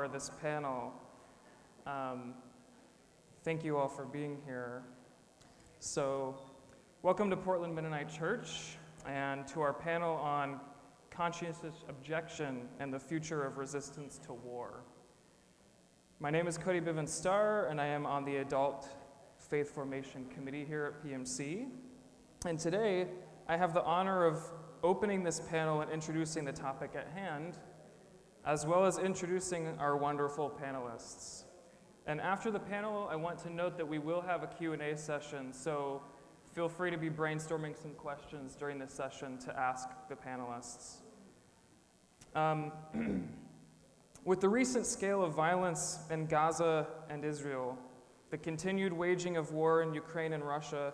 honor this panel. Thank you all for being here. So, welcome to Portland Mennonite Church and to our panel on Conscientious Objection and the Future of Resistance to War. My name is Cody Bivens Starr, and I am on the Adult Faith Formation Committee here at PMC. And today, I have the honor of opening this panel and introducing the topic at hand, as well as introducing our wonderful panelists. And after the panel, I want to note that we will have a Q&A session, so feel free to be brainstorming some questions during this session to ask the panelists. With the recent scale of violence in Gaza and Israel, the continued waging of war in Ukraine and Russia,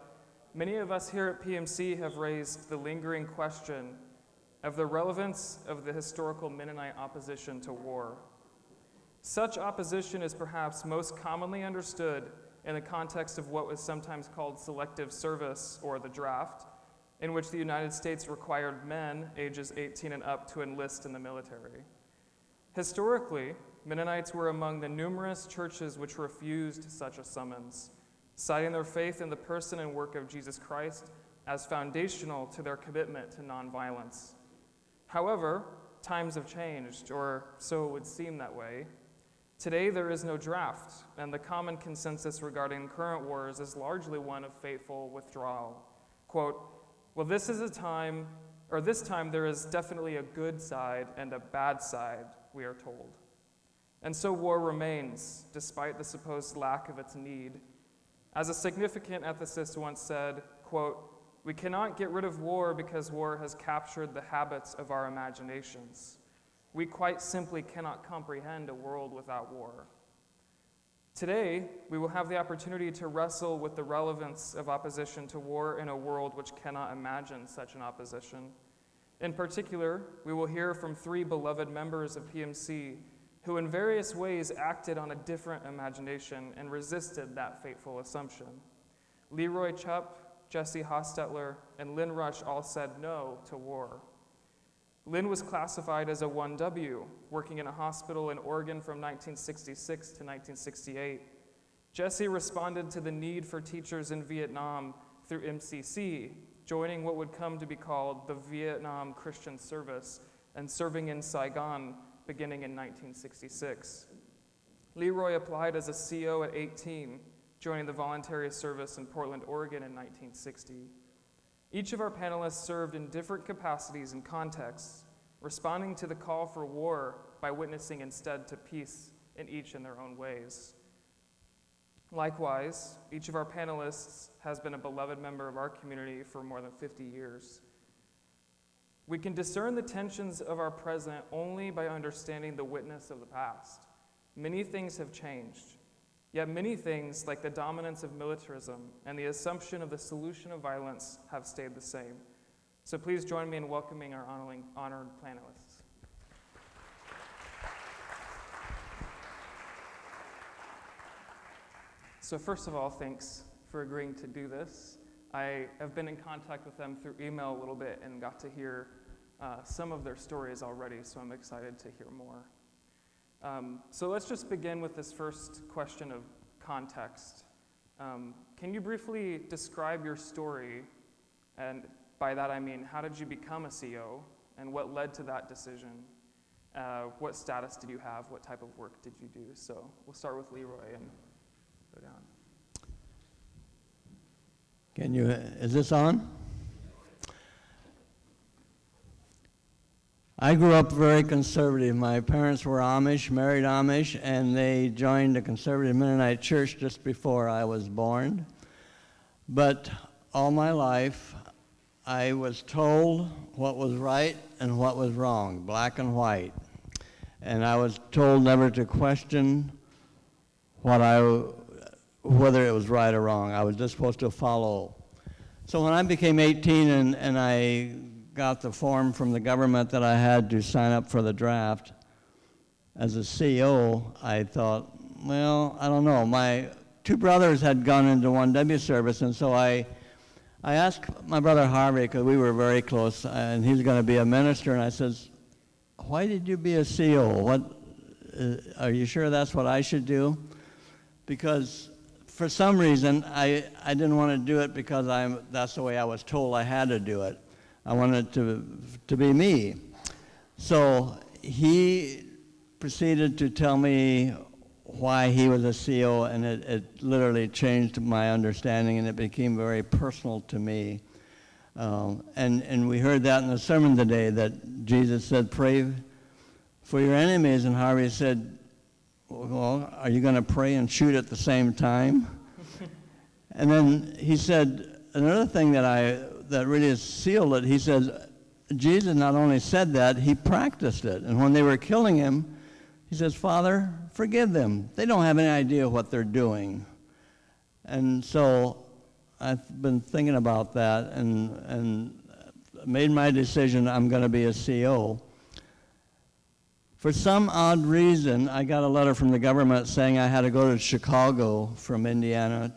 many of us here at PMC have raised the lingering question of the relevance of the historical Mennonite opposition to war. Such opposition is perhaps most commonly understood in the context of what was sometimes called selective service, or the draft, in which the United States required men ages 18 and up to enlist in the military. Historically, Mennonites were among the numerous churches which refused such a summons, citing their faith in the person and work of Jesus Christ as foundational to their commitment to nonviolence. However, times have changed, or so it would seem that way. Today, there is no draft, and the common consensus regarding current wars is largely one of faithful withdrawal. Quote, well, this time there is definitely a good side and a bad side, we are told. And so war remains, despite the supposed lack of its need. As a significant ethicist once said, quote, we cannot get rid of war because war has captured the habits of our imaginations. We quite simply cannot comprehend a world without war. Today, we will have the opportunity to wrestle with the relevance of opposition to war in a world which cannot imagine such an opposition. In particular, we will hear from three beloved members of PMC who in various ways acted on a different imagination and resisted that fateful assumption. Leroy Chupp, Jesse Hostetler, and Lynn Rush all said no to war. Lynn was classified as a 1W, working in a hospital in Oregon from 1966 to 1968. Jesse responded to the need for teachers in Vietnam through MCC, joining what would come to be called the Vietnam Christian Service and serving in Saigon beginning in 1966. Leroy applied as a CO at 18, joining the voluntary service in Portland, Oregon in 1960. Each of our panelists served in different capacities and contexts, responding to the call for war by witnessing instead to peace in each in their own ways. Likewise, each of our panelists has been a beloved member of our community for more than 50 years. We can discern the tensions of our present only by understanding the witness of the past. Many things have changed, yet many things, like the dominance of militarism and the assumption of the solution of violence, have stayed the same. So please join me in welcoming our honored panelists. So first of all, thanks for agreeing to do this. I have been in contact with them through email a little bit and got to hear some of their stories already, so I'm excited to hear more. So let's just begin with this first question of context. Can you briefly describe your story? And by that I mean, how did you become a CO? And what led to that decision? What status did you have? What type of work did you do? So we'll start with Leroy and go down. Is this on? I grew up very conservative. My parents were Amish, married Amish, and they joined a conservative Mennonite church just before I was born. But all my life, I was told what was right and what was wrong, black and white. And I was told never to question whether it was right or wrong. I was just supposed to follow. So when I became 18 and I got the form from the government that I had to sign up for the draft, as a CO, I thought, well, I don't know. My two brothers had gone into 1W service, and so I asked my brother Harvey, because we were very close, and he's going to be a minister, and I says, why did you be a CO? are you sure that's what I should do? Because for some reason, I didn't want to do it because that's the way I was told I had to do it. I wanted to be me. So he proceeded to tell me why he was a CO, and it literally changed my understanding, and it became very personal to me. And we heard that in the sermon today, that Jesus said, pray for your enemies, and Harvey said, well, are you going to pray and shoot at the same time? And then he said, another thing that really sealed it, he said, Jesus not only said that, he practiced it. And when they were killing him, he says, Father, forgive them. They don't have any idea what they're doing. And so I've been thinking about that and made my decision I'm going to be a CO. For some odd reason, I got a letter from the government saying I had to go to Chicago from Indiana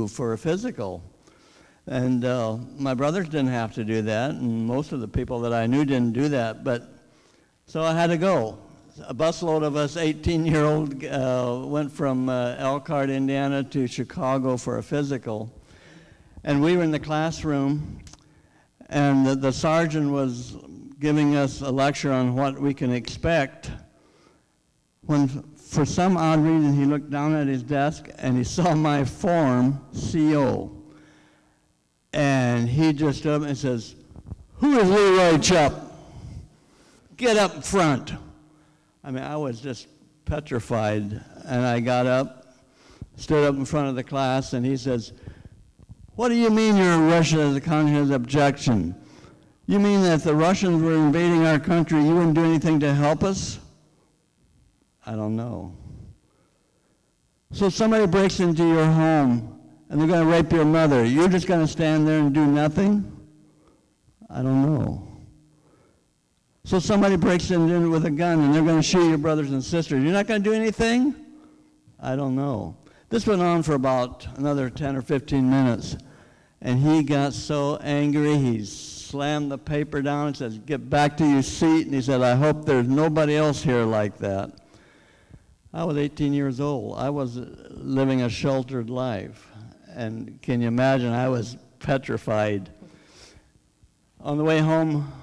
for a physical. And my brothers didn't have to do that, and most of the people that I knew didn't do that, so I had to go. A busload of us 18-year-old went from Elkhart, Indiana to Chicago for a physical. And we were in the classroom, and the sergeant was giving us a lecture on what we can expect, when for some odd reason he looked down at his desk and he saw my form, CO. And he just stood up and says, who is Leroy Chupp? Get up front. I mean, I was just petrified. And I got up, stood up in front of the class, and he says, what do you mean you're in Russia as a conscientious objection? You mean that if the Russians were invading our country, you wouldn't do anything to help us? I don't know. So somebody breaks into your home, and they're going to rape your mother. You're just going to stand there and do nothing? I don't know. So somebody breaks in with a gun, and they're going to shoot your brothers and sisters. You're not going to do anything? I don't know. This went on for about another 10 or 15 minutes, and he got so angry, he slammed the paper down and says, get back to your seat, and he said, I hope there's nobody else here like that. I was 18 years old. I was living a sheltered life. And can you imagine, I was petrified. On the way home,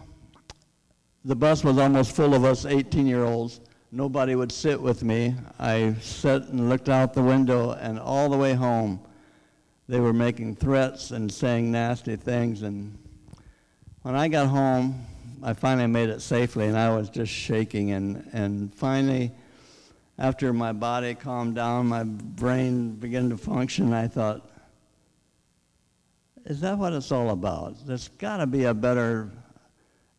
the bus was almost full of us 18-year-olds. Nobody would sit with me. I sat and looked out the window, and all the way home, they were making threats and saying nasty things. And when I got home, I finally made it safely, and I was just shaking. And finally, after my body calmed down, my brain began to function, I thought, is that what it's all about? There's got to be a better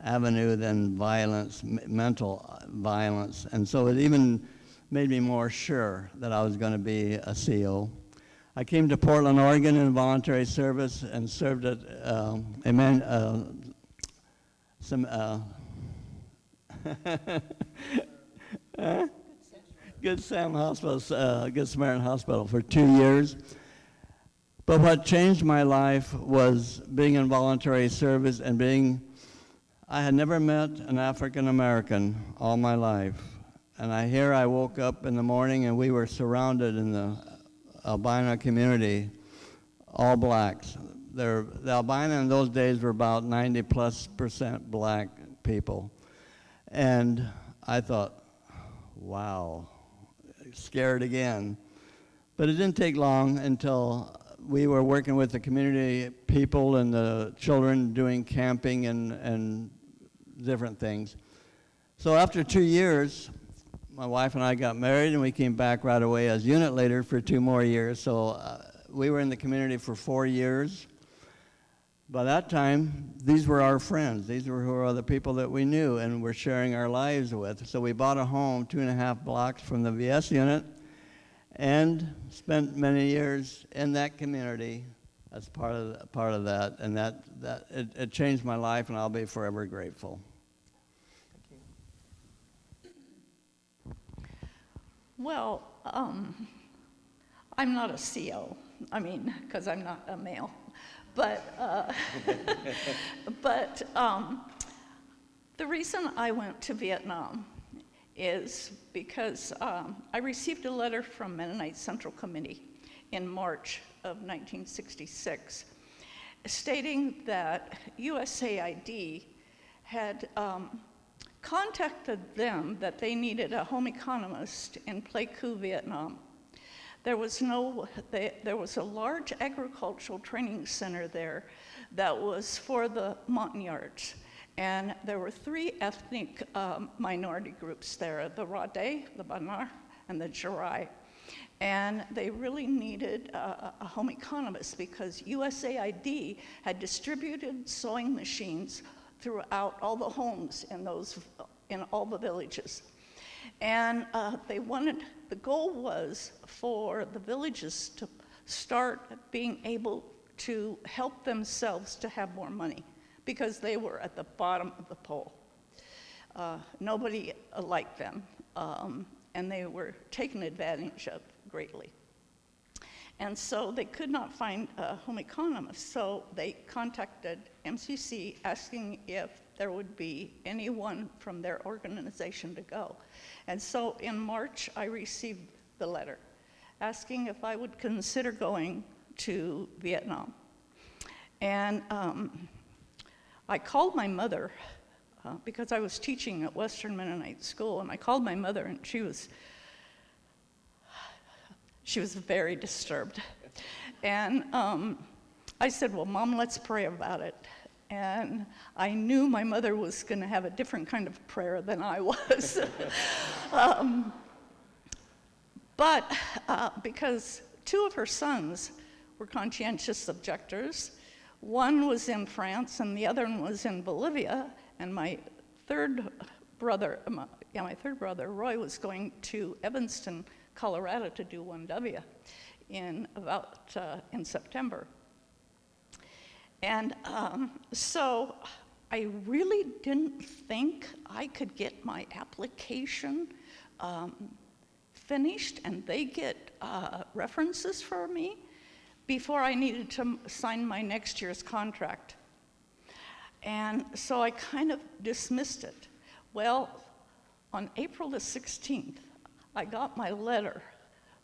avenue than violence, mental violence. And so it even made me more sure that I was going to be a CO. I came to Portland, Oregon in voluntary service and served at Good Samaritan Hospital for 2 years. But what changed my life was being in voluntary service and I had never met an African American all my life. And I woke up in the morning and we were surrounded in the albino community, all blacks. The albino in those days were about 90+% black people. And I thought, wow, scared again. But it didn't take long until we were working with the community people and the children doing camping and different things. So after 2 years, my wife and I got married and we came back right away as unit leader for 2 more years. So we were in the community for 4 years. By that time, these were our friends. These were the people that we knew and were sharing our lives with. So we bought a home 2.5 blocks from the VS unit and spent many years in that community as part of that. And it changed my life, and I'll be forever grateful. Well, I'm not a CO. I mean, because I'm not a male. But the reason I went to Vietnam is because I received a letter from Mennonite Central Committee in March of 1966 stating that USAID had contacted them that they needed a home economist in Pleiku, Vietnam. There was a large agricultural training center there that was for the Montagnards. And there were 3 ethnic minority groups there, the Rade, the Banar, and the Jarai. And they really needed a home economist because USAID had distributed sewing machines throughout all the homes in all the villages. And the goal was for the villages to start being able to help themselves to have more money, because they were at the bottom of the pole. Nobody liked them, and they were taken advantage of greatly. And so they could not find a home economist, so they contacted MCC asking if there would be anyone from their organization to go. And so in March, I received the letter asking if I would consider going to Vietnam. And I called my mother because I was teaching at Western Mennonite School, and I called my mother, and she was very disturbed. And I said, well, Mom, let's pray about it. And I knew my mother was going to have a different kind of prayer than I was. But because 2 of her sons were conscientious objectors, one was in France and the other one was in Bolivia, and my third brother, Roy, was going to Evanston, Colorado to do 1W in September. And so I really didn't think I could get my application finished and they get references for me before I needed to sign my next year's contract. And so I kind of dismissed it. Well, on April the 16th, I got my letter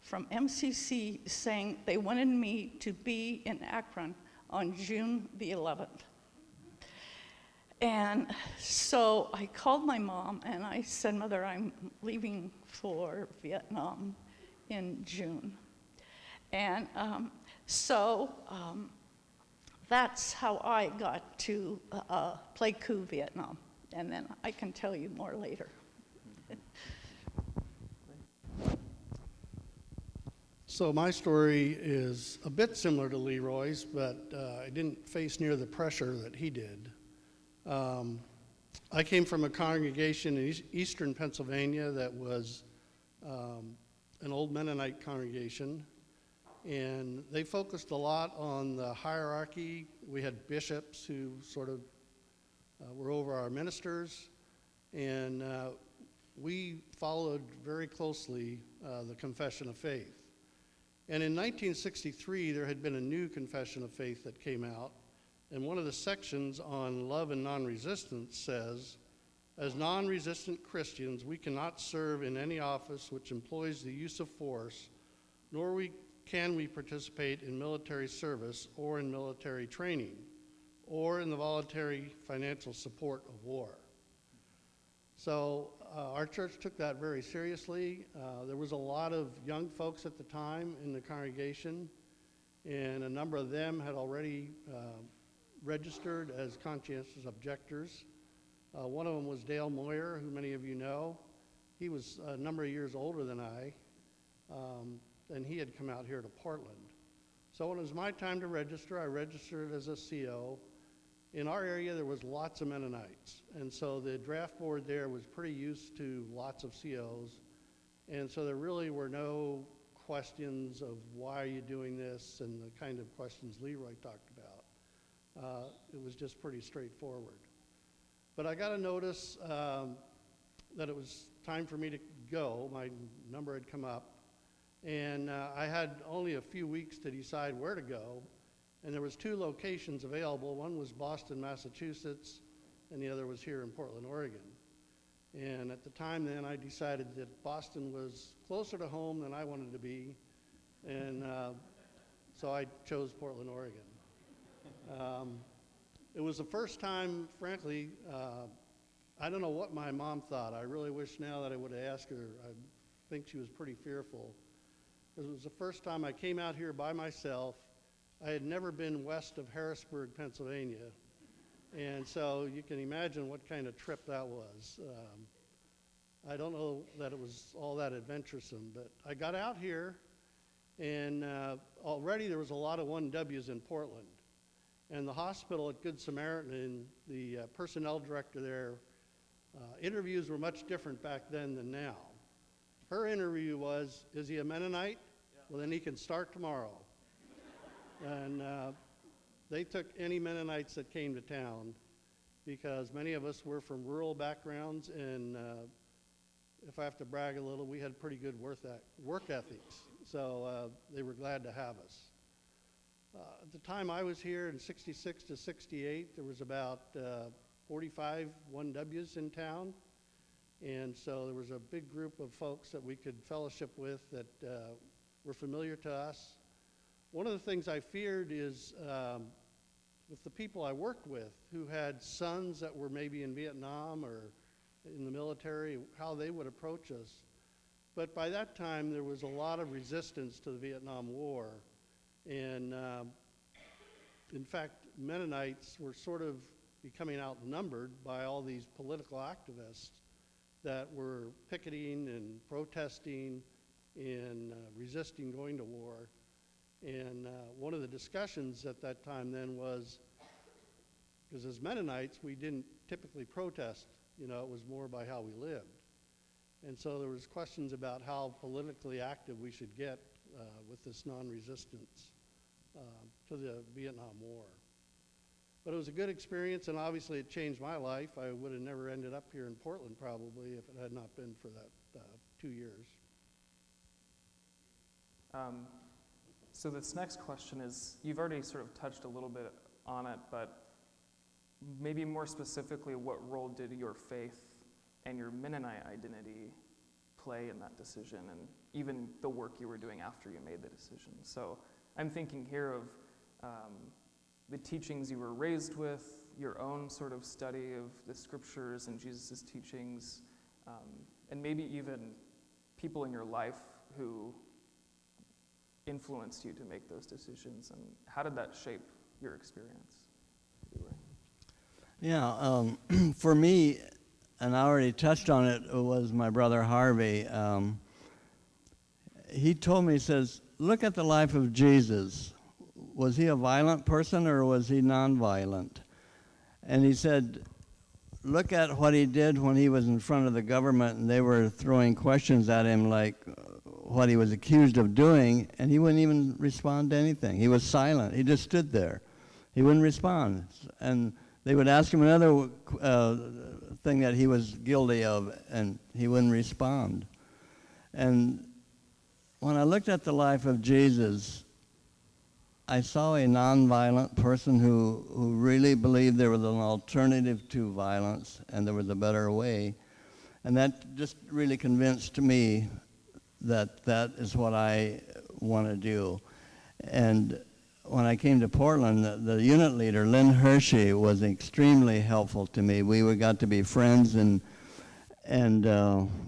from MCC saying they wanted me to be in Akron on June the 11th. And so I called my mom and I said, Mother, I'm leaving for Vietnam in June. And so that's how I got to Pleiku, Vietnam. And then I can tell you more later. So my story is a bit similar to Leroy's, but I didn't face near the pressure that he did. I came from a congregation in eastern Pennsylvania that was an old Mennonite congregation, and they focused a lot on the hierarchy. We had bishops who sort of were over our ministers, and we followed very closely the confession of faith. And in 1963, there had been a new confession of faith that came out, and one of the sections on love and non-resistance says, as non-resistant Christians, we cannot serve in any office which employs the use of force, nor can we participate in military service or in military training, or in the voluntary financial support of war. So our church took that very seriously. There was a lot of young folks at the time in the congregation, and a number of them had already registered as conscientious objectors. One of them was Dale Moyer, who many of you know. He was a number of years older than I, and he had come out here to Portland. So when it was my time to register, I registered as a CO. In our area, there was lots of Mennonites, and so the draft board there was pretty used to lots of COs, and so there really were no questions of why are you doing this and the kind of questions Leroy talked about. It was just pretty straightforward. But I got a notice that it was time for me to go. My number had come up, and I had only a few weeks to decide where to go. And there was 2 locations available. One was Boston, Massachusetts, and the other was here in Portland, Oregon. And at the time then, I decided that Boston was closer to home than I wanted to be, and so I chose Portland, Oregon. It was the first time, frankly, I don't know what my mom thought. I really wish now that I would have asked her. I think she was pretty fearful. It was the first time I came out here by myself. I had never been west of Harrisburg, Pennsylvania. And so you can imagine what kind of trip that was. I don't know that it was all that adventuresome, but I got out here, and already there was a lot of 1Ws in Portland. And the hospital at Good Samaritan, the personnel director there, interviews were much different back then than now. Her interview was, is he a Mennonite? Yeah. Well, then he can start tomorrow. And they took any Mennonites that came to town, because many of us were from rural backgrounds, and if I have to brag a little, we had pretty good work ethics. So they were glad to have us. At the time I was here in 66 to 68, there was about 45 1Ws in town. And so there was a big group of folks that we could fellowship with that were familiar to us. One of the things I feared is with the people I worked with who had sons that were maybe in Vietnam or in the military, how they would approach us. But by that time, there was a lot of resistance to the Vietnam War. And in fact, Mennonites were sort of becoming outnumbered by all these political activists that were picketing and protesting and resisting going to war. And one of the discussions at that time then was, because as Mennonites, we didn't typically protest, you know, it was more by how we lived. And so there was questions about how politically active we should get with this non-resistance to the Vietnam War. But it was a good experience, and obviously it changed my life. I would have never ended up here in Portland probably if it had not been for that 2 years. So this next question is, you've already sort of touched a little bit on it, but maybe more specifically, what role did your faith and your Mennonite identity play in that decision, and even the work you were doing after you made the decision? So I'm thinking here of the teachings you were raised with, your own sort of study of the scriptures and Jesus' teachings, and maybe even people in your life who influenced you to make those decisions, and how did that shape your experience? Yeah, for me, and I already touched on it, was my brother Harvey. He told me, he says, look at the life of Jesus. Was he a violent person or was he nonviolent? And he said, look at what he did when he was in front of the government and they were throwing questions at him like what he was accused of doing, and he wouldn't even respond to anything. He was silent. He just stood there. He wouldn't respond. And they would ask him another thing that he was guilty of, and he wouldn't respond. And when I looked at the life of Jesus, I saw a nonviolent person who really believed there was an alternative to violence and there was a better way. And that just really convinced me that that is what I want to do. And when I came to Portland, the unit leader, Lynn Hershey, was extremely helpful to me. We got to be friends, and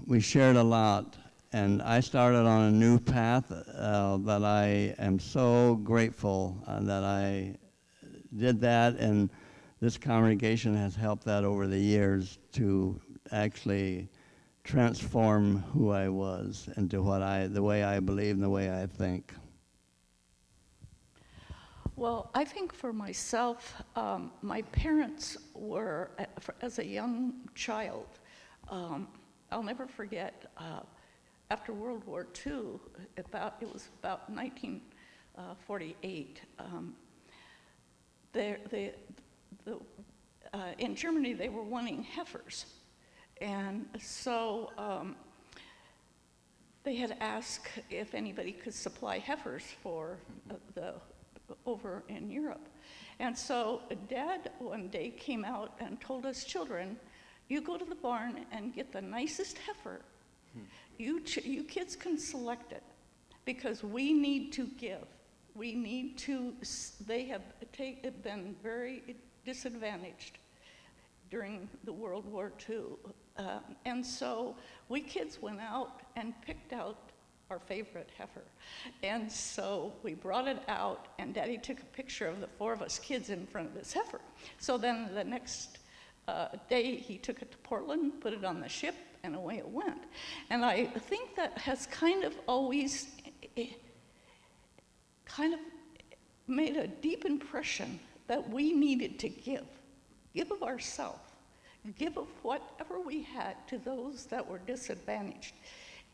we shared a lot. And I started on a new path that I am so grateful that I did that, and this congregation has helped that over the years to actually transform who I was into the way I believe and the way I think. Well, I think for myself, my parents were, as a young child, I'll never forget, after World War II, it was about 1948, in Germany they were wanting heifers. And so they had asked if anybody could supply heifers for over in Europe. And so Dad one day came out and told us children, You go to the barn and get the nicest heifer. You kids can select it because we need to give. We need to, they have been very disadvantaged during the World War II. And so we kids went out and picked out our favorite heifer. And so we brought it out, and Daddy took a picture of the 4 of us kids in front of this heifer. So then the next day he took it to Portland, put it on the ship, and away it went. And I think that has kind of always kind of made a deep impression that we needed to give of ourselves, give of whatever we had to those that were disadvantaged.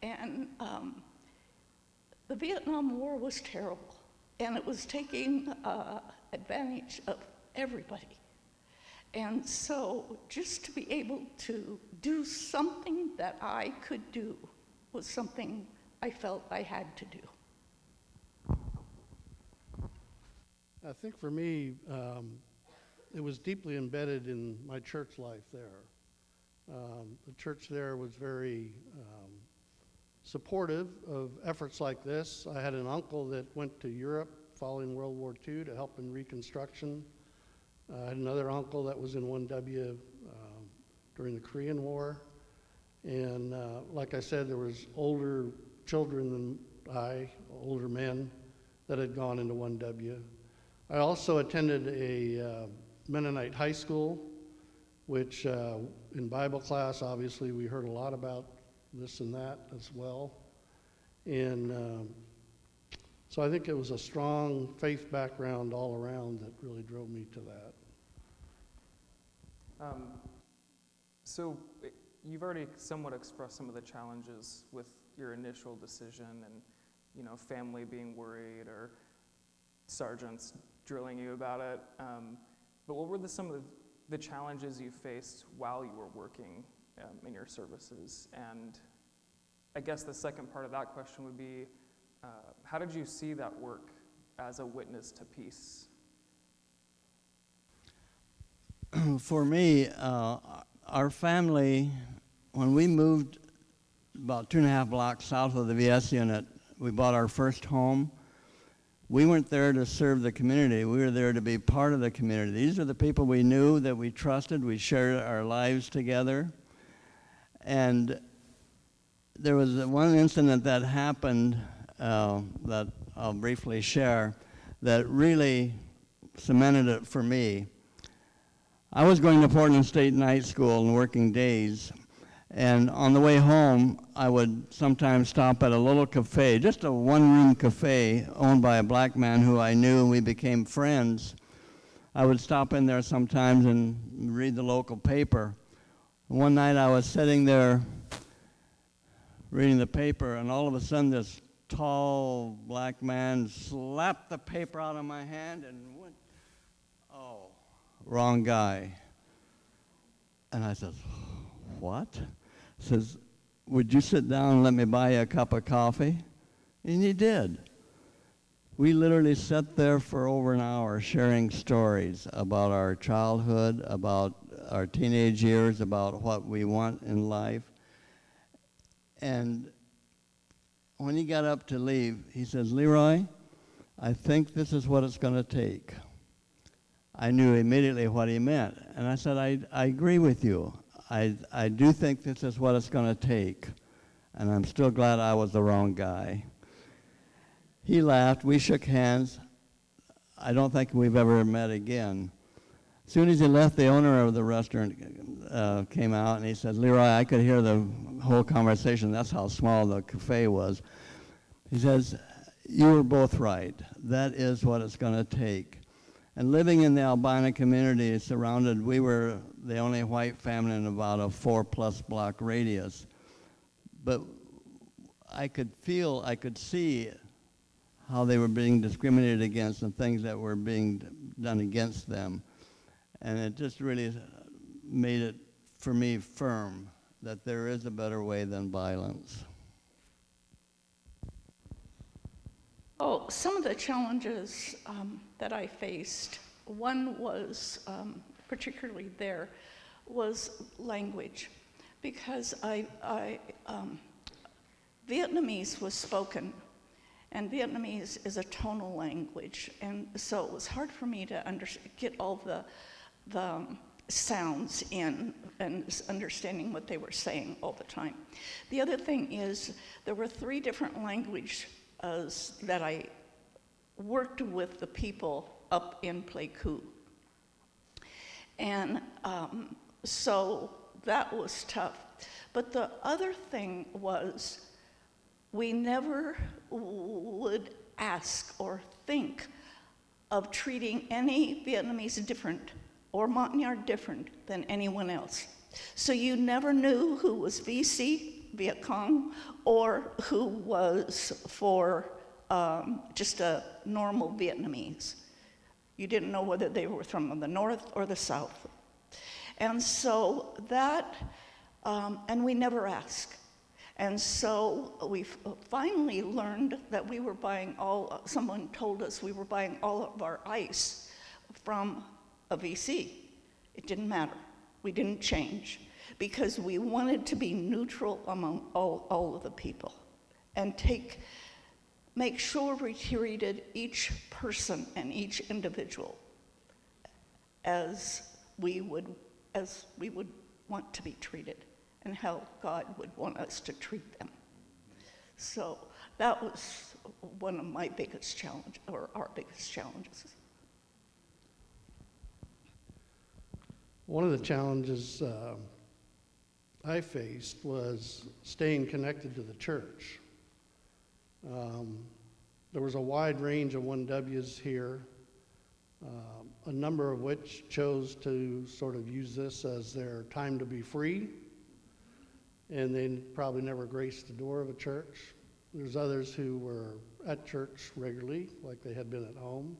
And the Vietnam War was terrible, and it was taking advantage of everybody. And so just to be able to do something that I could do was something I felt I had to do. I think for me, it was deeply embedded in my church life there. The church there was very supportive of efforts like this. I had an uncle that went to Europe following World War II to help in Reconstruction. I had another uncle that was in 1W during the Korean War. And like I said, there was older children than older men that had gone into 1W. I also attended a Mennonite high school, which in Bible class, obviously, we heard a lot about this and that as well. And so I think it was a strong faith background all around that really drove me to that. So you've already somewhat expressed some of the challenges with your initial decision and, you know, family being worried or sergeants drilling you about it. But what were some of the challenges you faced while you were working in your services? And I guess the second part of that question would be, how did you see that work as a witness to peace? For me, our family, when we moved about 2.5 blocks south of the VS unit, we bought our first home. We weren't there to serve the community. We were there to be part of the community. These are the people we knew, that we trusted. We shared our lives together. And there was one incident that happened that I'll briefly share that really cemented it for me. I was going to Portland State Night School and working days, and on the way home, I would sometimes stop at a little cafe, just a one-room cafe owned by a black man who I knew, and we became friends. I would stop in there sometimes and read the local paper. One night I was sitting there reading the paper, and all of a sudden this tall black man slapped the paper out of my hand and went, "Oh, wrong guy." And I said, "What?" He says, "Would you sit down and let me buy you a cup of coffee?" And he did. We literally sat there for over an hour sharing stories about our childhood, about our teenage years, about what we want in life. And when he got up to leave, he says, "Leroy, I think this is what it's going to take." I knew immediately what he meant. And I said, I agree with you. I do think this is what it's going to take. And I'm still glad I was the wrong guy. He laughed. We shook hands. I don't think we've ever met again. As soon as he left, the owner of the restaurant came out, and he said, "Leroy, I could hear the whole conversation." That's how small the cafe was. He says, "You were both right. That is what it's going to take." And living in the albino community surrounded, we were the only white family in about a 4+ block radius. But I could see how they were being discriminated against and things that were being done against them. And it just really made it, for me, firm that there is a better way than violence. Oh, some of the challenges that I faced, one was particularly there was language, because Vietnamese was spoken, and Vietnamese is a tonal language, and so it was hard for me to get all the sounds in and understanding what they were saying all the time. The other thing is there were 3 different languages that I worked with the people up in Pleiku. And so that was tough. But the other thing was we never would ask or think of treating any Vietnamese different or Montagnard different than anyone else. So you never knew who was VC, Viet Cong, or who was for just a normal Vietnamese. You didn't know whether they were from the north or the south. And so that, and we never asked. And so we finally learned that we were buying someone told us we were buying all of our ice from a VC. It didn't matter. We didn't change because we wanted to be neutral among all of the people and make sure we treated each person and each individual as we would want to be treated and how God would want us to treat them. So that was one of my biggest challenges, or our biggest challenges. One of the challenges I faced was staying connected to the church. There was a wide range of 1Ws here, a number of which chose to sort of use this as their time to be free, and they probably never graced the door of a church. There's others who were at church regularly, like they had been at home.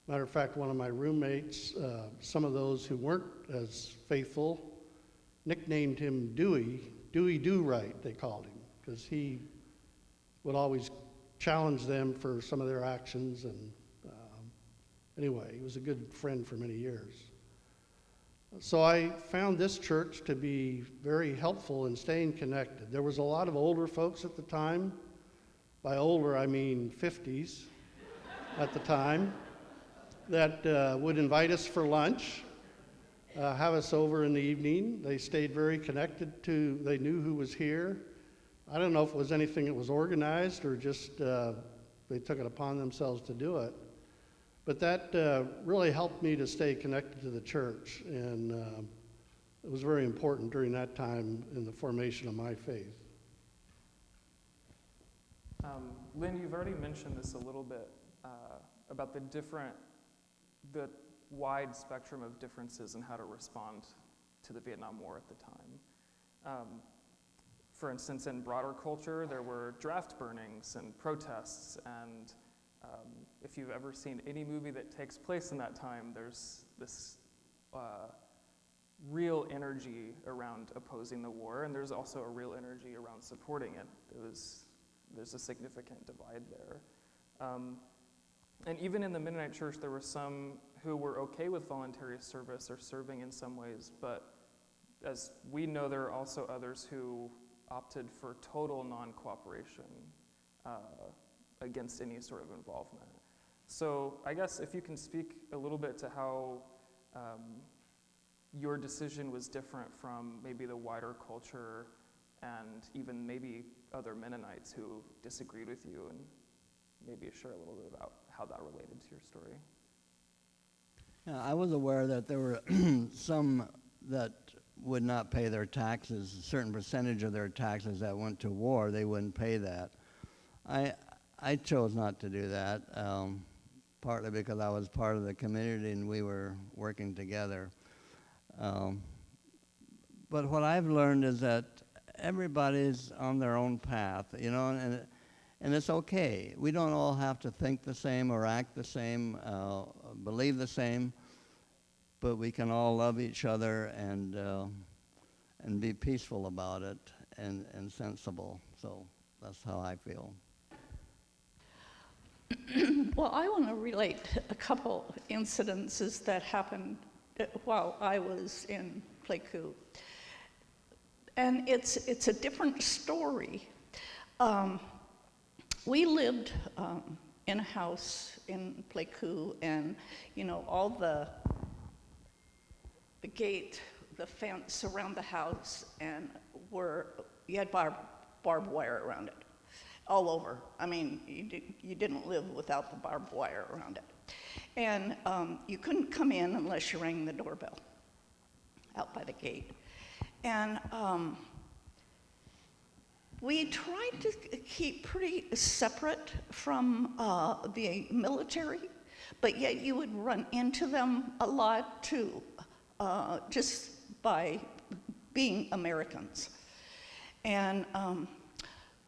Matter of fact, one of my roommates, some of those who weren't as faithful, nicknamed him Dewey Do-Right, they called him, because he would always challenge them for some of their actions. And anyway, he was a good friend for many years. So I found this church to be very helpful in staying connected. There was a lot of older folks at the time. By older, I mean 50s at the time, that would invite us for lunch, have us over in the evening. They stayed very connected they knew who was here. I don't know if it was anything that was organized or just they took it upon themselves to do it. But that really helped me to stay connected to the church, and it was very important during that time in the formation of my faith. Lynn, you've already mentioned this a little bit about the wide spectrum of differences in how to respond to the Vietnam War at the time. For instance, in broader culture, there were draft burnings and protests, and if you've ever seen any movie that takes place in that time, there's this real energy around opposing the war, and there's also a real energy around supporting it. There's a significant divide there. And even in the Mennonite church, there were some who were okay with voluntary service or serving in some ways, but as we know, there are also others who opted for total non-cooperation against any sort of involvement. So I guess if you can speak a little bit to how your decision was different from maybe the wider culture and even maybe other Mennonites who disagreed with you, and maybe share a little bit about how that related to your story. Yeah, I was aware that there were some that would not pay their taxes, a certain percentage of their taxes that went to war, they wouldn't pay that. I chose not to do that, partly because I was part of the community and we were working together. But what I've learned is that everybody's on their own path, you know, and it's okay. We don't all have to think the same or act the same, believe the same, but we can all love each other and be peaceful about it and sensible. So that's how I feel. Well, I want to relate a couple incidences that happened while I was in Pleiku. And it's a different story. We lived in a house in Pleiku, and all the gate, the fence around the house, and you had barbed wire around it, all over. I mean, you didn't live without the barbed wire around it. And you couldn't come in unless you rang the doorbell out by the gate. And we tried to keep pretty separate from the military, but yet you would run into them a lot too, just by being Americans. And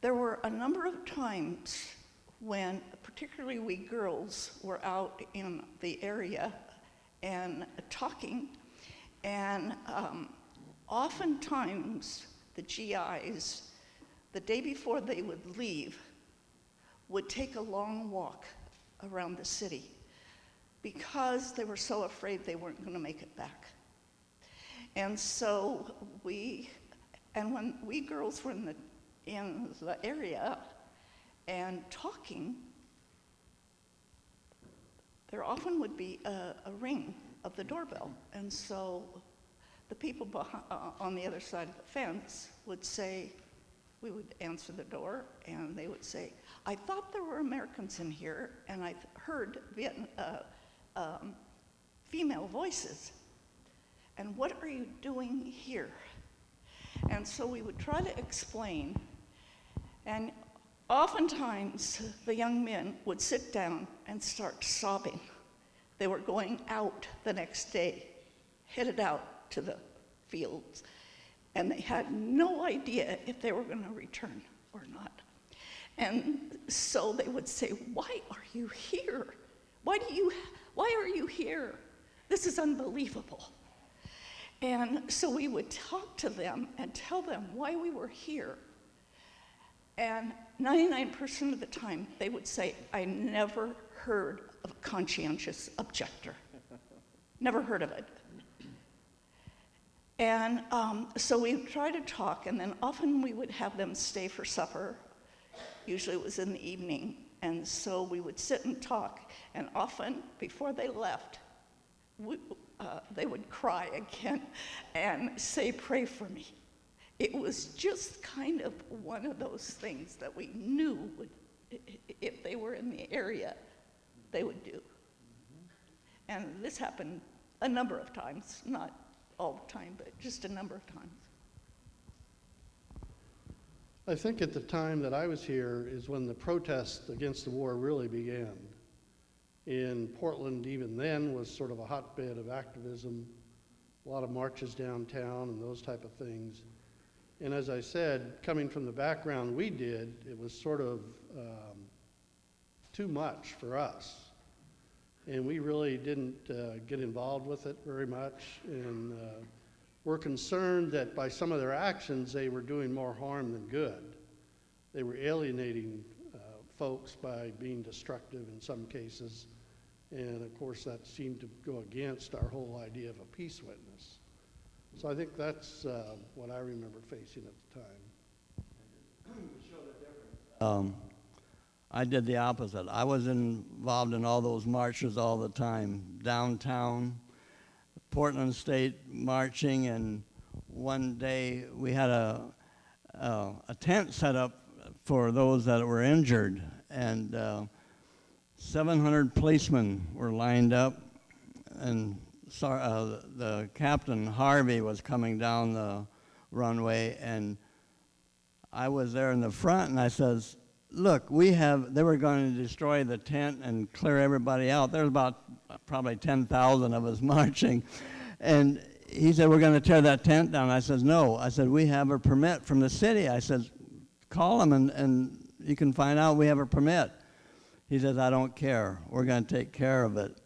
there were a number of times when particularly we girls were out in the area and talking, and oftentimes the GIs, the day before they would leave, would take a long walk around the city because they were so afraid they weren't going to make it back. And so when we girls were in the area and talking, there often would be a ring of the doorbell. And so the people on the other side of the fence would say, we would answer the door, and they would say, I thought there were Americans in here, and I heard female voices. And what are you doing here? And so we would try to explain, and oftentimes the young men would sit down and start sobbing. They were going out the next day, headed out to the fields, and they had no idea if they were going to return or not. And so they would say, why are you here? Why are you here? This is unbelievable. And so we would talk to them and tell them why we were here. And 99% of the time, they would say, I never heard of a conscientious objector. Never heard of it. And so we would try to talk, and then often we would have them stay for supper. Usually it was in the evening. And so we would sit and talk, and often before they left, they would cry again and say, pray for me. It was just kind of one of those things that we knew if they were in the area, they would do. And this happened a number of times, not all the time, but just a number of times. I think at the time that I was here is when the protest against the war really began. In Portland, even then, was sort of a hotbed of activism, a lot of marches downtown and those type of things. And as I said, coming from the background we did, it was sort of too much for us. And we really didn't get involved with it very much. And we're concerned that by some of their actions, they were doing more harm than good. They were alienating folks by being destructive in some cases. And of course, that seemed to go against our whole idea of a peace witness. So I think that's what I remember facing at the time. I did the opposite. I was involved in all those marches all the time, downtown, Portland State marching, and one day we had a tent set up for those that were injured, and 700 policemen were lined up, and the captain, Harvey, was coming down the runway, and I was there in the front, and I says, look, they were going to destroy the tent and clear everybody out. There was about probably 10,000 of us marching. And he said, we're going to tear that tent down. I said, no. I said, we have a permit from the city. I said, call them and you can find out we have a permit. He says, I don't care. We're going to take care of it.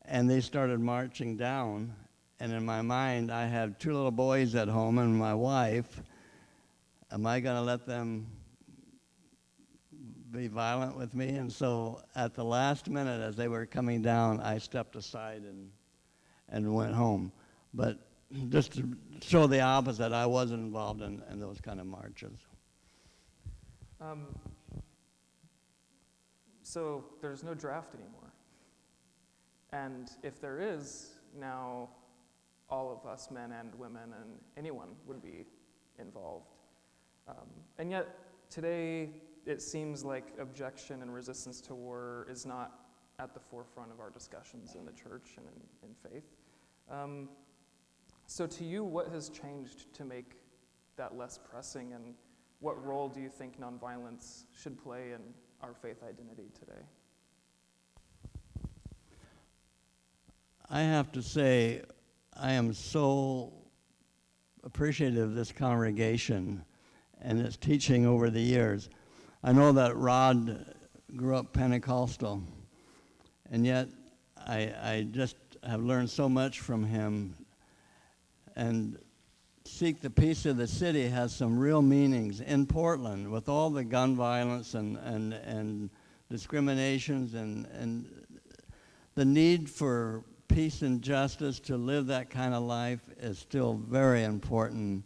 And they started marching down. And in my mind, I had 2 little boys at home and my wife. Am I going to let them be violent with me? And so at the last minute, as they were coming down, I stepped aside and went home. But just to show the opposite, I wasn't involved in those kind of marches. So there's no draft anymore. And if there is, now all of us, men and women and anyone, would be involved. And yet today it seems like objection and resistance to war is not at the forefront of our discussions in the church and in faith. So to you, what has changed to make that less pressing, and what role do you think nonviolence should play in our faith identity today? I have to say, I am so appreciative of this congregation and its teaching over the years. I know that Rod grew up Pentecostal, and yet I just have learned so much from him. And Seek the Peace of the City has some real meanings in Portland with all the gun violence and discriminations and the need for peace and justice to live that kind of life is still very important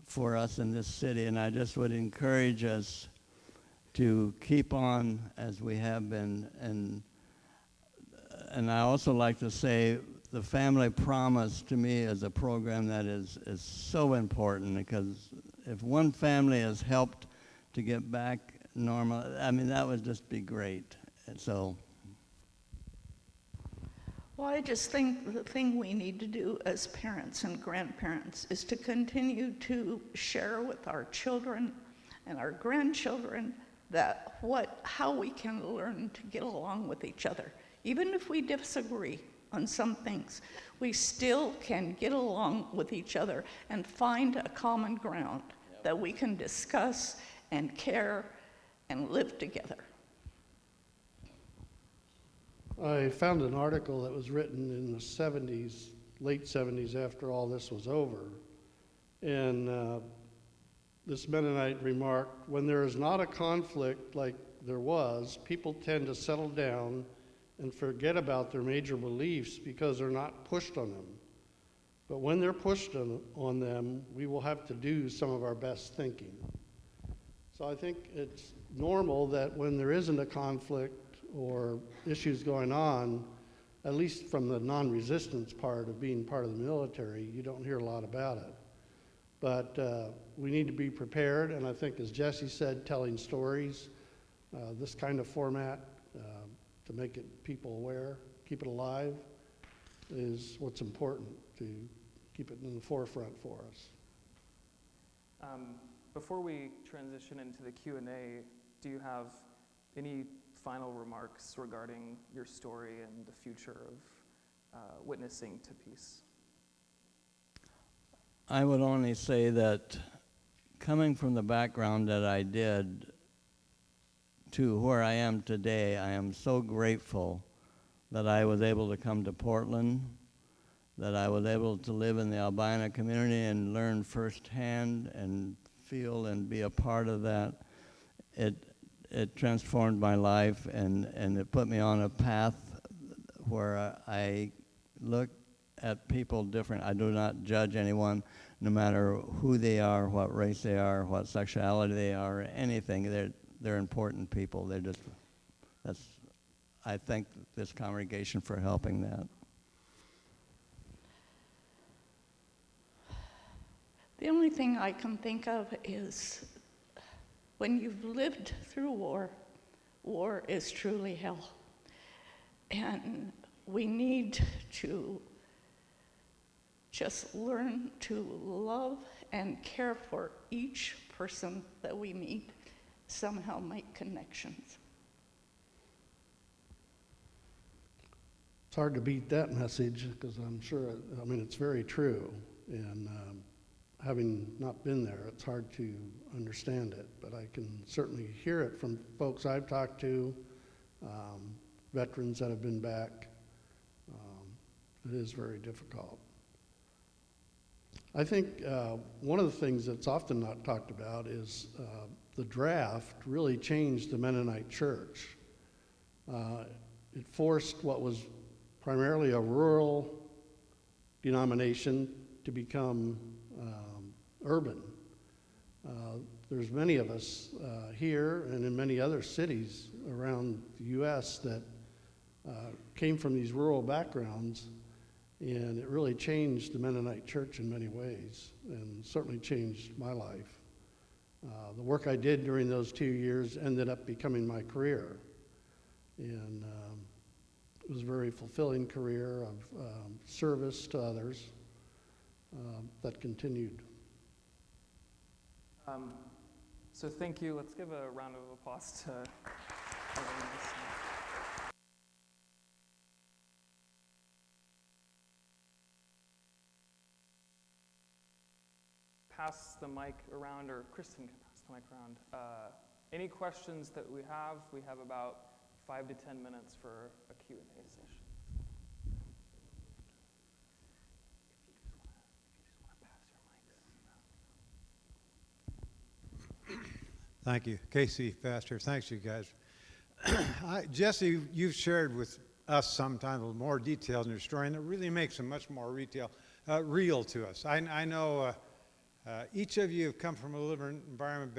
for us in this city. And I just would encourage us to keep on as we have been. And I also like to say the Family Promise to me is a program that is so important, because if one family is helped to get back normal, I mean, that would just be great. And so. Well, I just think the thing we need to do as parents and grandparents is to continue to share with our children and our grandchildren how we can learn to get along with each other. Even if we disagree on some things, we still can get along with each other and find a common ground that we can discuss and care and live together. I found an article that was written in the 70s, late 70s, after all this was over. And this Mennonite remarked, when there is not a conflict like there was, people tend to settle down and forget about their major beliefs because they're not pushed on them. But when they're pushed on them, we will have to do some of our best thinking. So I think it's normal that when there isn't a conflict or issues going on, at least from the non-resistance part of being part of the military, you don't hear a lot about it. But we need to be prepared, and I think, as Jesse said, telling stories, this kind of format, to make it people aware, keep it alive, is what's important, to keep it in the forefront for us. Before we transition into the Q&A, do you have any final remarks regarding your story and the future of witnessing to peace? I would only say that coming from the background that I did to where I am today, I am so grateful that I was able to come to Portland, that I was able to live in the albino community and learn firsthand and feel and be a part of that. It transformed my life, and it put me on a path where I look at people different. I do not judge anyone, no matter who they are, what race they are, what sexuality they are, or anything. They're important people. I thank this congregation for helping that. The only thing I can think of is when you've lived through war, war is truly hell. And we need to just learn to love and care for each person that we meet, somehow make connections. It's hard to beat that message, because I'm sure, it's very true. And having not been there, it's hard to understand it, but I can certainly hear it from folks I've talked to, veterans that have been back. It is very difficult. I think one of the things that's often not talked about is the draft really changed the Mennonite church. It forced what was primarily a rural denomination to become urban. There's many of us here and in many other cities around the U.S. that came from these rural backgrounds, and it really changed the Mennonite church in many ways, and certainly changed my life. The work I did during those 2 years ended up becoming my career, and it was a very fulfilling career of service to others that continued. So thank you. Let's give a round of applause to everyone else. Pass the mic around, or Kristen can pass the mic around. Any questions that we have about 5 to 10 minutes for a Q&A session. Thank you. Casey Faster. Thanks, you guys. Jesse, you've shared with us sometimes with more details in your story, and it really makes it much more real to us. I know each of you have come from a little different environment,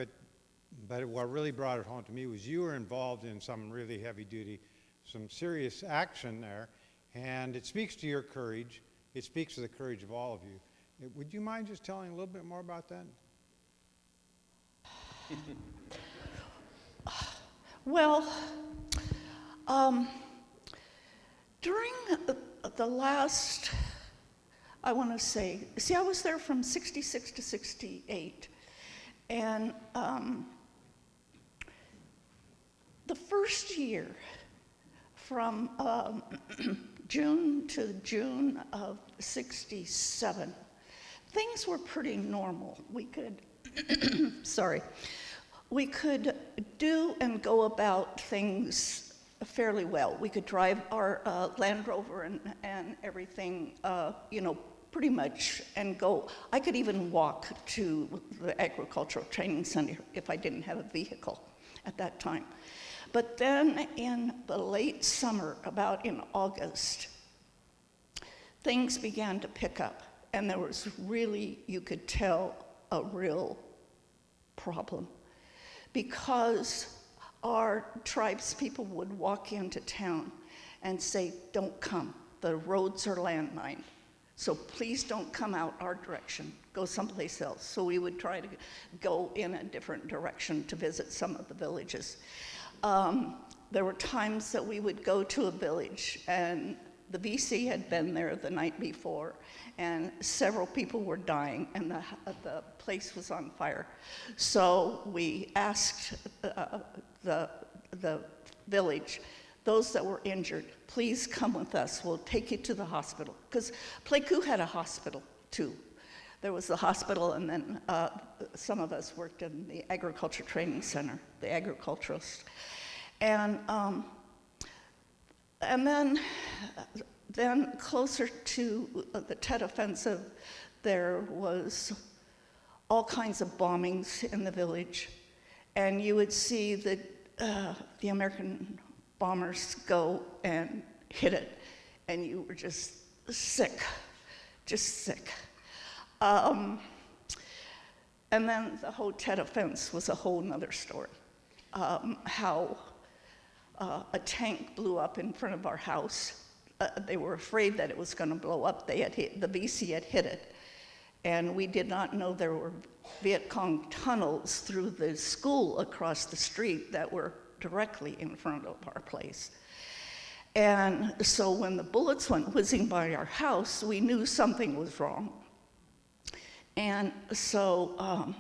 but what really brought it home to me was you were involved in some really heavy duty, some serious action there, and it speaks to your courage. It speaks to the courage of all of you. Would you mind just telling a little bit more about that? Well, during the last, I want to say, I was there from 66 to 68, and the first year, from June to June of 67, things were pretty normal. We could, we could do and go about things fairly well. We could drive our Land Rover and everything, pretty much, and go. I could even walk to the agricultural training center if I didn't have a vehicle at that time. But then in the late summer, about in August, things began to pick up, and there was really, you could tell, a real problem, because our tribespeople would walk into town and say, "Don't come, the roads are landmined, so please don't come out our direction, go someplace else." So we would try to go in a different direction to visit some of the villages. There were times that we would go to a village, and the VC had been there the night before, and several people were dying, and the place was on fire. So we asked the village, those that were injured, please come with us, we'll take you to the hospital. Because Pleiku had a hospital too. There was the hospital, and then some of us worked in the agriculture training center, the agriculturalists. And then closer to the Tet Offensive, there was all kinds of bombings in the village. And you would see the American bombers go and hit it, and you were just sick. And then the whole Tet Offense was a whole nother story. How a tank blew up in front of our house. They were afraid that it was going to blow up. The VC had hit it. And we did not know there were Viet Cong tunnels through the school across the street that were directly in front of our place. And so when the bullets went whizzing by our house, we knew something was wrong. And so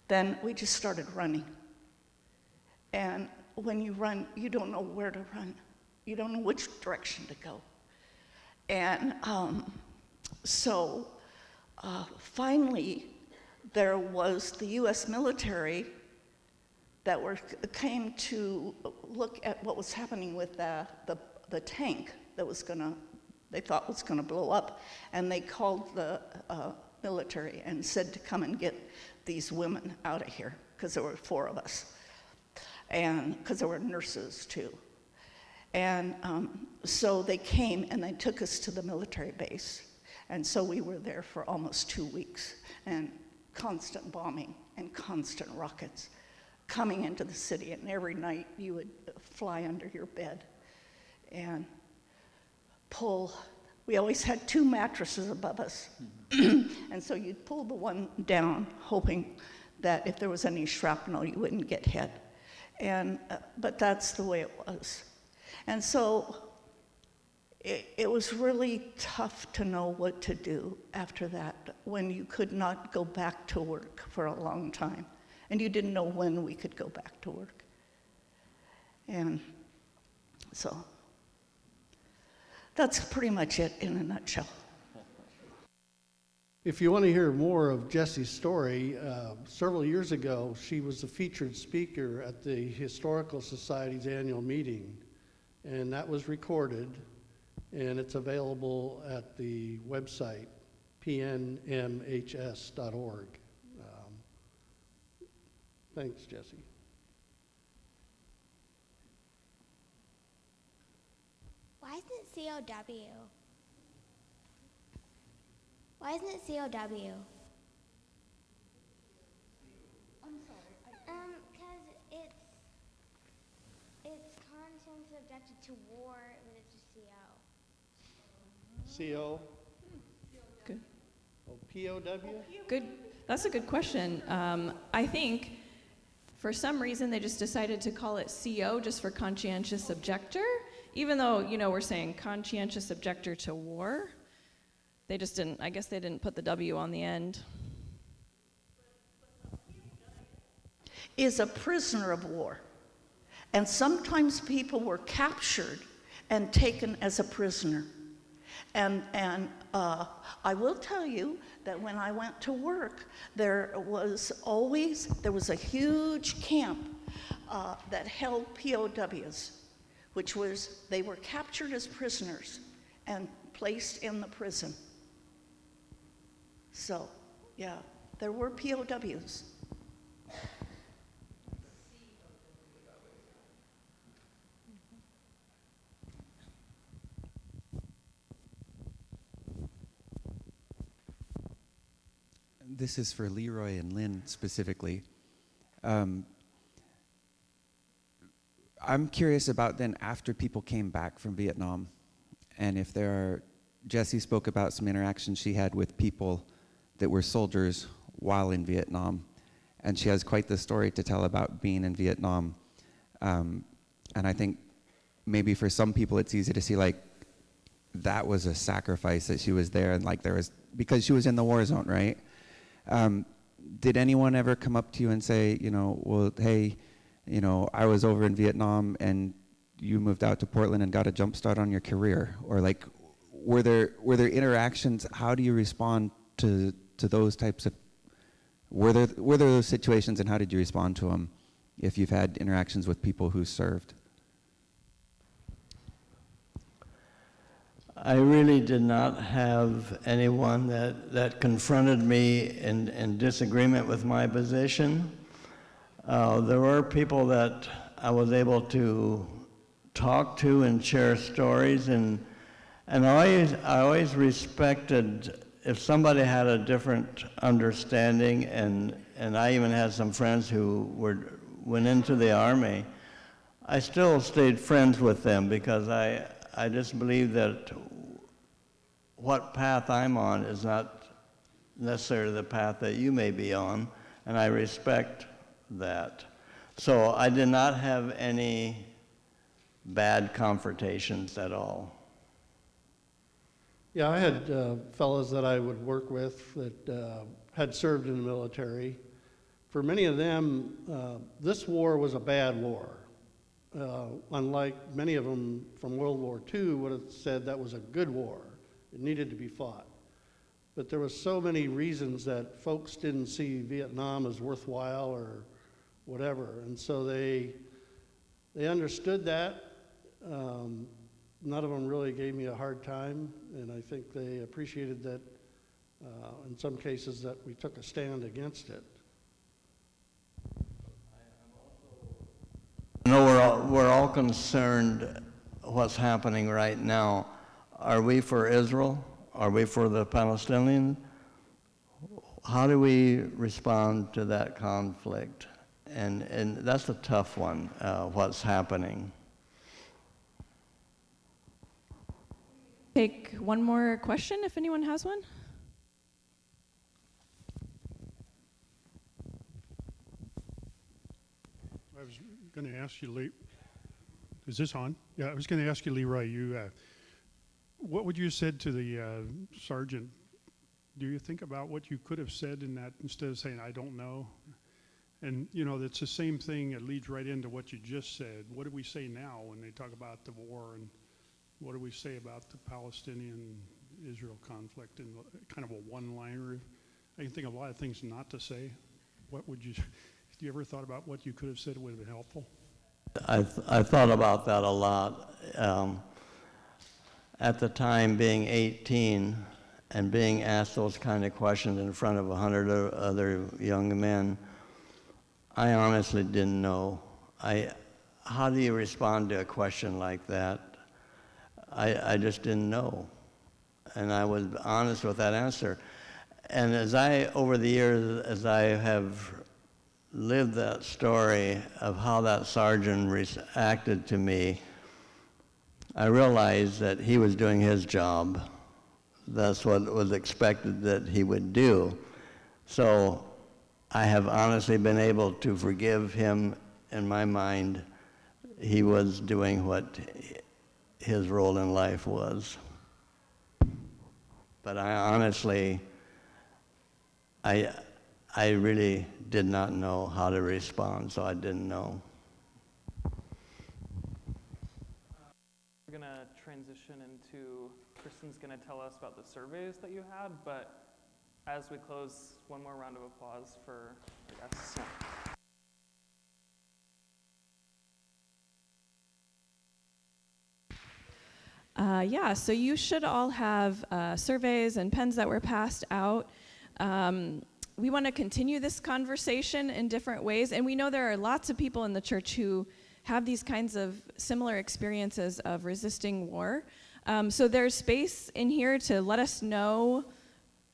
then we just started running. And when you run, you don't know where to run. You don't know which direction to go. And finally, there was the U.S. military that came to look at what was happening with the tank that they thought was gonna blow up, and they called the military and said to come and get these women out of here, because there were 4 of us, and because there were nurses too. And so they came and they took us to the military base, And so we were there for almost 2 weeks, and constant bombing and constant rockets coming into the city, and every night you would fly under your bed and pull. We always had 2 mattresses above us, and so you'd pull the one down, hoping that if there was any shrapnel, you wouldn't get hit. And but that's the way it was. And so it was really tough to know what to do after that, when you could not go back to work for a long time, and you didn't know when we could go back to work. And so that's pretty much it in a nutshell. If you want to hear more of Jessie's story, several years ago, she was the featured speaker at the Historical Society's annual meeting, and that was recorded, and it's available at the website, pnmhs.org. Thanks, Jessie. Why isn't it COW? Why isn't it COW? I'm sorry. Because it's conscience objected to war, but it's just CO. CO? Good. Oh, POW? Good. That's a good question. I think for some reason they just decided to call it CO, just for conscientious objector, even though, we're saying conscientious objector to war. They just didn't, I guess they didn't put the W on the end. Is a prisoner of war. And sometimes people were captured and taken as a prisoner. And I will tell you that when I went to work, there was a huge camp that held POWs, which was, they were captured as prisoners and placed in the prison. So, yeah, there were POWs. This is for Leroy and Lynn specifically. I'm curious about then after people came back from Vietnam, and if there are, Jessie spoke about some interactions she had with people that were soldiers while in Vietnam, and she has quite the story to tell about being in Vietnam. And I think maybe for some people it's easy to see like that was a sacrifice that she was there, and like there was, because she was in the war zone, right? Did anyone ever come up to you and say, well, hey, I was over in Vietnam and you moved out to Portland and got a jump start on your career? Or like, were there interactions? How do you respond to those types of, were there those situations, and how did you respond to them if you've had interactions with people who served? I really did not have anyone that confronted me in disagreement with my position. There were people that I was able to talk to and share stories, and I always respected if somebody had a different understanding, and I even had some friends who went into the Army. I still stayed friends with them because I just believe that what path I'm on is not necessarily the path that you may be on, and I respect that. So I did not have any bad confrontations at all. Yeah, I had fellows that I would work with that had served in the military. For many of them, this war was a bad war. Unlike many of them from World War II would have said that was a good war. It needed to be fought. But there was so many reasons that folks didn't see Vietnam as worthwhile or whatever. And so they understood that. None of them really gave me a hard time, and I think they appreciated that in some cases that we took a stand against it. We're all concerned what's happening right now. Are we for Israel? Are we for the Palestinians? How do we respond to that conflict? And that's a tough one, what's happening. Take one more question if anyone has one. I was going to ask you, Lee, is this on? Yeah, I was going to ask you, Leroy, what would you have said to the sergeant? Do you think about what you could have said in that instead of saying, I don't know? And, you know, it's the same thing. It leads right into what you just said. What do we say now when they talk about the war? And what do we say about the Palestinian-Israel conflict? And kind of a one-liner. I can think of a lot of things not to say. What would you, have you ever thought about what you could have said would have been helpful? I thought about that a lot. At the time, being 18 and being asked those kind of questions in front of 100 other young men, I honestly didn't know. How do you respond to a question like that? I just didn't know. And I was honest with that answer. And over the years, as I have lived that story of how that sergeant reacted to me, I realized that he was doing his job. That's what was expected that he would do. So I have honestly been able to forgive him in my mind. He was doing what his role in life was. But I honestly, I really did not know how to respond, so I didn't know. We're going to transition into, Kristen's going to tell us about the surveys that you had, but as we close, one more round of applause for our guests. Yeah, so you should all have surveys and pens that were passed out. We want to continue this conversation in different ways, and we know there are lots of people in the church who have these kinds of similar experiences of resisting war. So there's space in here to let us know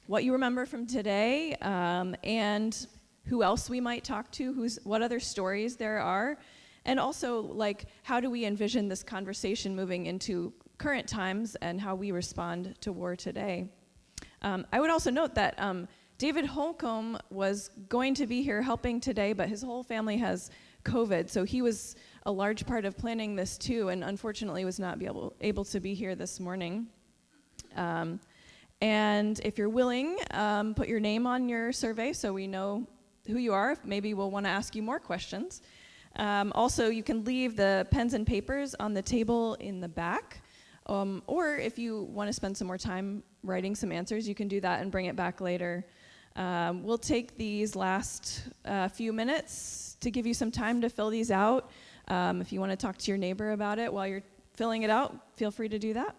what you remember from today, and who else we might talk to, what other stories there are, and also, like, how do we envision this conversation moving into current times and how we respond to war today. I would also note that David Holcomb was going to be here helping today, but his whole family has COVID, so he was a large part of planning this too, and unfortunately was not able to be here this morning. And if you're willing, put your name on your survey so we know who you are. Maybe we'll want to ask you more questions. Also, you can leave the pens and papers on the table in the back. Or if you want to spend some more time writing some answers, you can do that and bring it back later. We'll take these last few minutes to give you some time to fill these out. If you want to talk to your neighbor about it while you're filling it out, feel free to do that.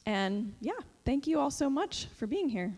And yeah, thank you all so much for being here.